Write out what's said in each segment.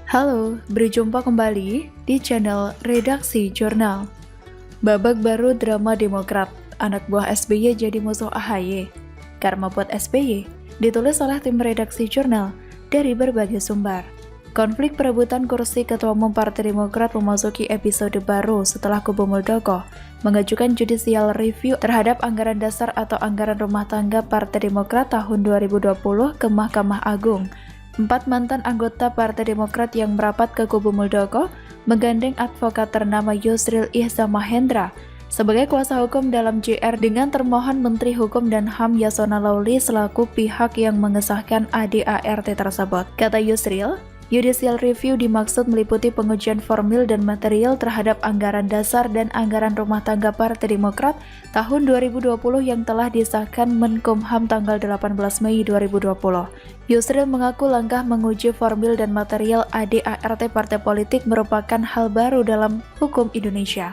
Halo, berjumpa kembali di channel Redaksi Jurnal. Babak baru drama Demokrat, anak buah SBY jadi musuh AHY. Karma buat SBY, ditulis oleh tim Redaksi Jurnal dari berbagai sumber. Konflik perebutan kursi Ketua Umum Partai Demokrat memasuki episode baru setelah kubu Muldoko mengajukan judicial review terhadap anggaran dasar atau anggaran rumah tangga Partai Demokrat tahun 2020 ke Mahkamah Agung. 4 mantan anggota Partai Demokrat yang merapat ke kubu Muldoko menggandeng advokat ternama Yusril Ihza Mahendra sebagai kuasa hukum dalam JR dengan termohon Menteri Hukum dan HAM Yasona Laoly selaku pihak yang mengesahkan ADART tersebut. Kata Yusril, judicial review dimaksud meliputi pengujian formil dan material terhadap anggaran dasar dan anggaran rumah tangga Partai Demokrat tahun 2020 yang telah disahkan Menkumham tanggal 18 Mei 2020. Yusril mengaku langkah menguji formil dan material ADART partai politik merupakan hal baru dalam hukum Indonesia.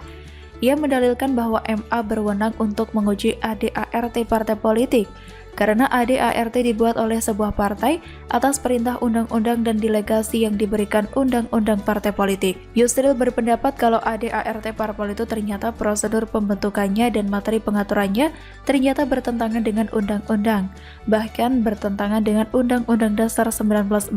Ia mendalilkan bahwa MA berwenang untuk menguji ADART partai politik karena ADART dibuat oleh sebuah partai atas perintah undang-undang dan delegasi yang diberikan undang-undang partai politik. Yusril berpendapat kalau ADART parpol itu ternyata prosedur pembentukannya dan materi pengaturannya ternyata bertentangan dengan undang-undang, bahkan bertentangan dengan Undang-Undang Dasar 1945.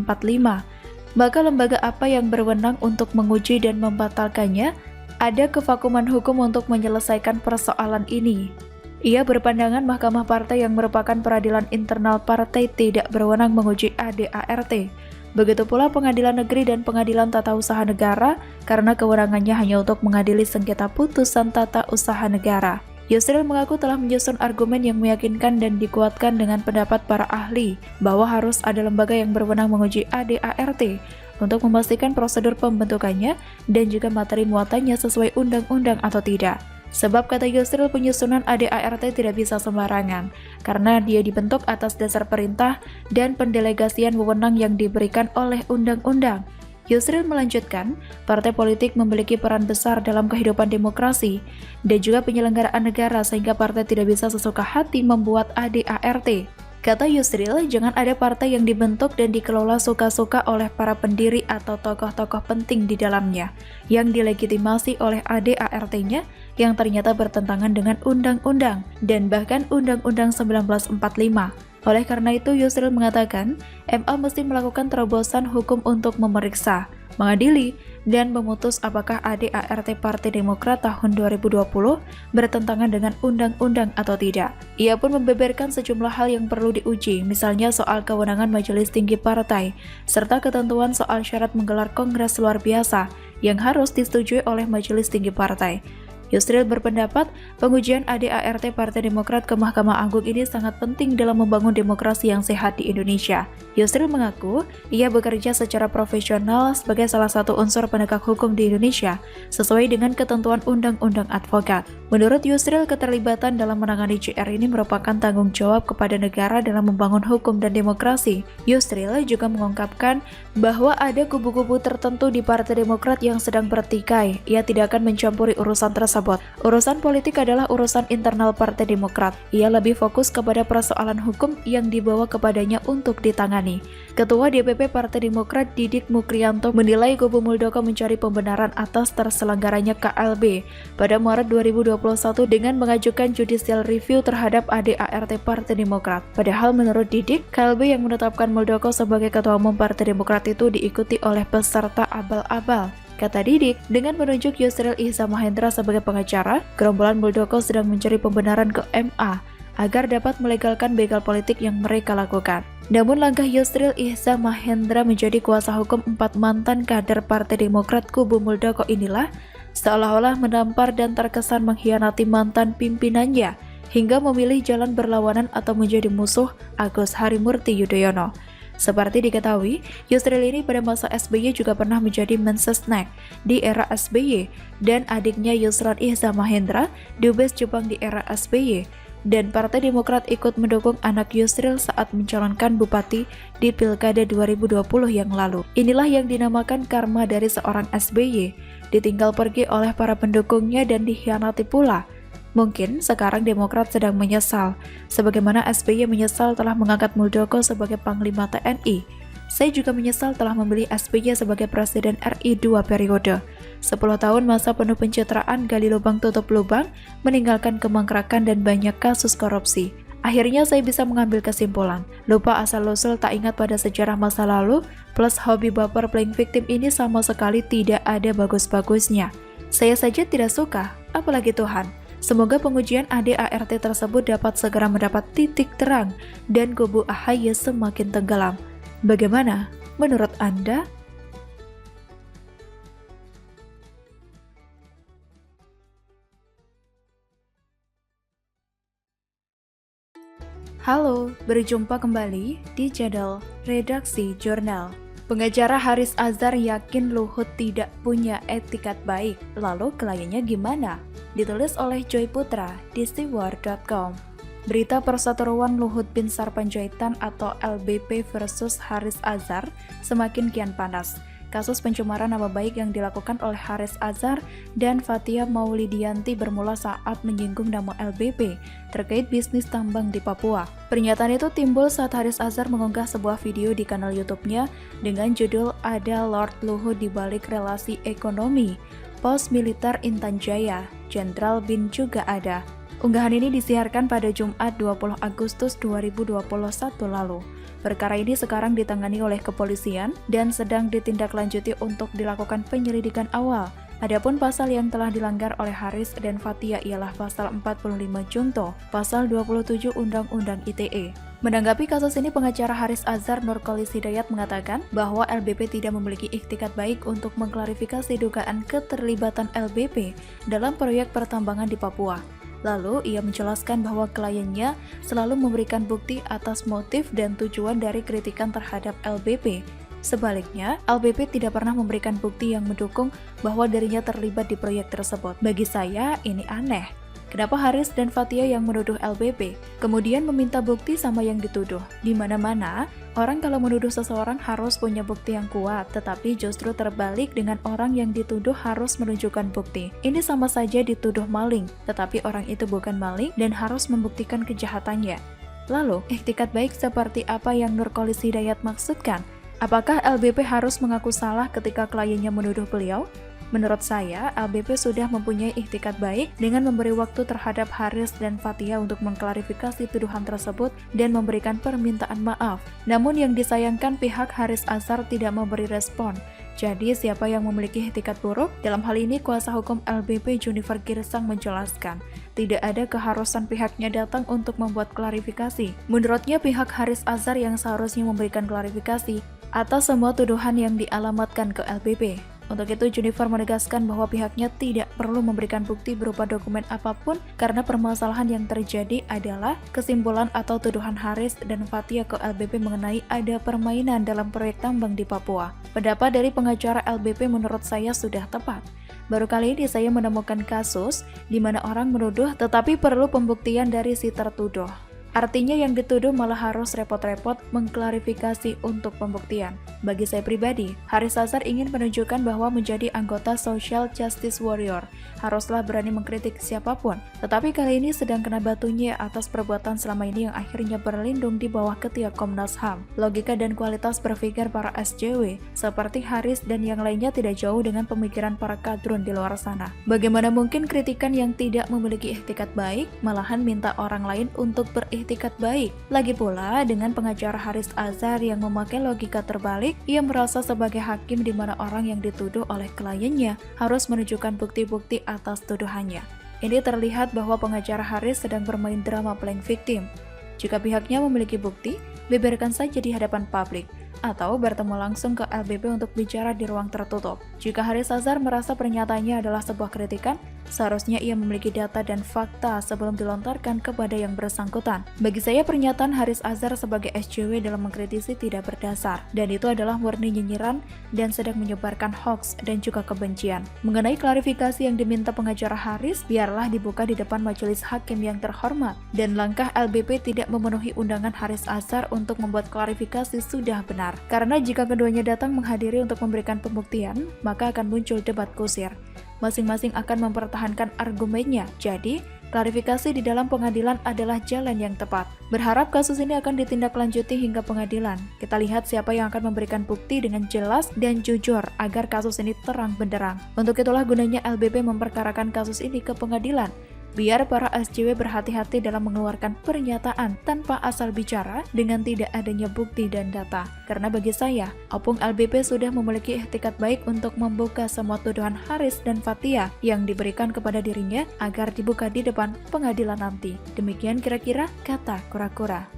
Maka lembaga apa yang berwenang untuk menguji dan membatalkannya? Ada kevakuman hukum untuk menyelesaikan persoalan ini. Ia berpandangan Mahkamah Partai yang merupakan peradilan internal partai tidak berwenang menguji ADART. Begitu pula Pengadilan Negeri dan Pengadilan Tata Usaha Negara karena kewenangannya hanya untuk mengadili sengketa putusan tata usaha negara. Yusril mengaku telah menyusun argumen yang meyakinkan dan dikuatkan dengan pendapat para ahli bahwa harus ada lembaga yang berwenang menguji ADART untuk memastikan prosedur pembentukannya dan juga materi muatannya sesuai undang-undang atau tidak. Sebab kata Yusril penyusunan ADART tidak bisa sembarangan, karena dia dibentuk atas dasar perintah dan pendelegasian wewenang yang diberikan oleh undang-undang. Yusril melanjutkan, partai politik memiliki peran besar dalam kehidupan demokrasi dan juga penyelenggaraan negara sehingga partai tidak bisa sesuka hati membuat ADART. Kata Yusril, jangan ada partai yang dibentuk dan dikelola suka-suka oleh para pendiri atau tokoh-tokoh penting di dalamnya, yang dilegitimasi oleh ADART-nya yang ternyata bertentangan dengan undang-undang dan bahkan Undang-Undang 1945. Oleh karena itu, Yusril mengatakan, MA mesti melakukan terobosan hukum untuk memeriksa, mengadili, dan memutus apakah ADART Partai Demokrat tahun 2020 bertentangan dengan undang-undang atau tidak. Ia pun membeberkan sejumlah hal yang perlu diuji, misalnya soal kewenangan Majelis Tinggi Partai, serta ketentuan soal syarat menggelar kongres luar biasa yang harus disetujui oleh Majelis Tinggi Partai. Yusril berpendapat pengujian ADART Partai Demokrat ke Mahkamah Agung ini sangat penting dalam membangun demokrasi yang sehat di Indonesia. Yusril mengaku ia bekerja secara profesional sebagai salah satu unsur penegak hukum di Indonesia sesuai dengan ketentuan Undang-Undang Advokat. Menurut Yusril, keterlibatan dalam menangani JR ini merupakan tanggung jawab kepada negara dalam membangun hukum dan demokrasi. Yusril juga mengungkapkan bahwa ada kubu-kubu tertentu di Partai Demokrat yang sedang bertikai. Ia tidak akan mencampuri urusan tersebut. Urusan politik adalah urusan internal Partai Demokrat. Ia lebih fokus kepada persoalan hukum yang dibawa kepadanya untuk ditangani. Ketua DPP Partai Demokrat Didik Mukrianto menilai kubu Muldoko mencari pembenaran atas terselenggaranya KLB pada Maret 2021 dengan mengajukan judicial review terhadap ADART Partai Demokrat. Padahal menurut Didik, KLB yang menetapkan Muldoko sebagai Ketua Umum Partai Demokrat itu diikuti oleh peserta abal-abal. Kata Didik, dengan menunjuk Yusril Ihza Mahendra sebagai pengacara, gerombolan Muldoko sedang mencari pembenaran ke MA agar dapat melegalkan begal politik yang mereka lakukan. Namun langkah Yusril Ihza Mahendra menjadi kuasa hukum 4 mantan kader Partai Demokrat kubu Muldoko inilah seolah-olah menampar dan terkesan mengkhianati mantan pimpinannya hingga memilih jalan berlawanan atau menjadi musuh Agus Harimurti Yudhoyono. Seperti diketahui, Yusril ini pada masa SBY juga pernah menjadi Mensesnek di era SBY dan adiknya Yusran Ihza Mahendra dubes Jepang di era SBY dan Partai Demokrat ikut mendukung anak Yusril saat mencalonkan bupati di Pilkada 2020 yang lalu. Inilah yang dinamakan karma dari seorang SBY, ditinggal pergi oleh para pendukungnya dan dikhianati pula. Mungkin sekarang Demokrat sedang menyesal, sebagaimana SBY menyesal telah mengangkat Muldoko sebagai Panglima TNI. Saya juga menyesal telah memilih SBY sebagai Presiden RI 2 periode. 10 tahun masa penuh pencitraan, gali lubang tutup lubang, meninggalkan kemangkrakan dan banyak kasus korupsi. Akhirnya saya bisa mengambil kesimpulan, lupa asal-usul tak ingat pada sejarah masa lalu, plus hobi baper playing victim ini sama sekali tidak ada bagus-bagusnya. Saya saja tidak suka, apalagi Tuhan. Semoga pengujian ADART tersebut dapat segera mendapat titik terang dan kubu AHY semakin tenggelam. Bagaimana menurut Anda? Halo, berjumpa kembali di channel Redaksi Jurnal. Pengacara Haris Azhar yakin Luhut tidak punya etikat baik, lalu kliennya gimana? Ditulis oleh Joy Putra di steward.com. Berita perseteruan Luhut bin Sarpanjaitan atau LBP versus Haris Azhar semakin kian panas. Kasus pencemaran nama baik yang dilakukan oleh Haris Azhar dan Fathia Maulidiyanti bermula saat menyinggung nama LBP terkait bisnis tambang di Papua. Pernyataan itu timbul saat Haris Azhar mengunggah sebuah video di kanal YouTube-nya dengan judul "Ada Lord Luhut di balik relasi ekonomi, Pos Militer Intan Jaya, Jenderal Bin juga ada." Unggahan ini disiarkan pada Jumat 20 Agustus 2021 lalu. Perkara ini sekarang ditangani oleh kepolisian dan sedang ditindaklanjuti untuk dilakukan penyelidikan awal. Adapun pasal yang telah dilanggar oleh Haris dan Fathia ialah pasal 45 Junto, pasal 27 Undang-Undang ITE. Menanggapi kasus ini, pengacara Haris Azhar Nurkolis Hidayat mengatakan bahwa LBP tidak memiliki ikhtikat baik untuk mengklarifikasi dugaan keterlibatan LBP dalam proyek pertambangan di Papua. Lalu, ia menjelaskan bahwa kliennya selalu memberikan bukti atas motif dan tujuan dari kritikan terhadap LBP. Sebaliknya, LBP tidak pernah memberikan bukti yang mendukung bahwa dirinya terlibat di proyek tersebut. Bagi saya, ini aneh. Kenapa Haris dan Fathia yang menuduh LBP, kemudian meminta bukti sama yang dituduh? Di mana-mana, orang kalau menuduh seseorang harus punya bukti yang kuat, tetapi justru terbalik dengan orang yang dituduh harus menunjukkan bukti. Ini sama saja dituduh maling, tetapi orang itu bukan maling dan harus membuktikan kejahatannya. Lalu, ikhtikat baik seperti apa yang Nurkolis Hidayat maksudkan? Apakah LBP harus mengaku salah ketika kliennya menuduh beliau? Menurut saya, LBP sudah mempunyai ikhtikat baik dengan memberi waktu terhadap Haris dan Fathia untuk mengklarifikasi tuduhan tersebut dan memberikan permintaan maaf. Namun yang disayangkan pihak Haris Azhar tidak memberi respon. Jadi siapa yang memiliki ikhtikat buruk? Dalam hal ini kuasa hukum LBP Junifer Girsang menjelaskan, tidak ada keharusan pihaknya datang untuk membuat klarifikasi. Menurutnya pihak Haris Azhar yang seharusnya memberikan klarifikasi atas semua tuduhan yang dialamatkan ke LBP. Untuk itu, Junifer menegaskan bahwa pihaknya tidak perlu memberikan bukti berupa dokumen apapun karena permasalahan yang terjadi adalah kesimpulan atau tuduhan Haris dan Fathia ke LBP mengenai ada permainan dalam proyek tambang di Papua. Pendapat dari pengacara LBP menurut saya sudah tepat. Baru kali ini saya menemukan kasus di mana orang menuduh tetapi perlu pembuktian dari si tertuduh. Artinya yang dituduh malah harus repot-repot mengklarifikasi untuk pembuktian. Bagi saya pribadi, Haris Azhar ingin menunjukkan bahwa menjadi anggota Social Justice Warrior haruslah berani mengkritik siapapun. Tetapi kali ini sedang kena batunya atas perbuatan selama ini yang akhirnya berlindung di bawah ketiak Komnas HAM. Logika dan kualitas berpikir para SJW seperti Haris dan yang lainnya tidak jauh dengan pemikiran para kadrun di luar sana. Bagaimana mungkin kritikan yang tidak memiliki ikhtikat baik malahan minta orang lain untuk berikhtikat baik? Lagi pula dengan pengacara Haris Azhar yang memakai logika terbalik, ia merasa sebagai hakim di mana orang yang dituduh oleh kliennya harus menunjukkan bukti-bukti atas tuduhannya. Ini terlihat bahwa pengacara Haris sedang bermain drama playing victim. Jika pihaknya memiliki bukti, beberkan saja di hadapan publik, atau bertemu langsung ke LBP untuk bicara di ruang tertutup. Jika Haris Azhar merasa pernyataannya adalah sebuah kritikan, seharusnya ia memiliki data dan fakta sebelum dilontarkan kepada yang bersangkutan. Bagi saya, pernyataan Haris Azhar sebagai SJW dalam mengkritisi tidak berdasar, dan itu adalah murni nyinyiran dan sedang menyebarkan hoaks dan juga kebencian. Mengenai klarifikasi yang diminta pengacara Haris, biarlah dibuka di depan majelis hakim yang terhormat, dan langkah LBP tidak memenuhi undangan Haris Azhar untuk membuat klarifikasi sudah benar. Karena jika keduanya datang menghadiri untuk memberikan pembuktian, maka akan muncul debat kusir. Masing-masing akan mempertahankan argumennya. Jadi, Klarifikasi di dalam pengadilan adalah jalan yang tepat. Berharap kasus ini akan ditindaklanjuti hingga pengadilan. Kita lihat siapa yang akan memberikan bukti dengan jelas dan jujur agar kasus ini terang benderang. Untuk itulah gunanya LBP memperkarakan kasus ini ke pengadilan, biar para SJW berhati-hati dalam mengeluarkan pernyataan tanpa asal bicara dengan tidak adanya bukti dan data. Karena bagi saya, Opung LBP sudah memiliki etikat baik untuk membuka semua tuduhan Haris dan Fathia yang diberikan kepada dirinya agar dibuka di depan pengadilan nanti. Demikian kira-kira kata kura-kura.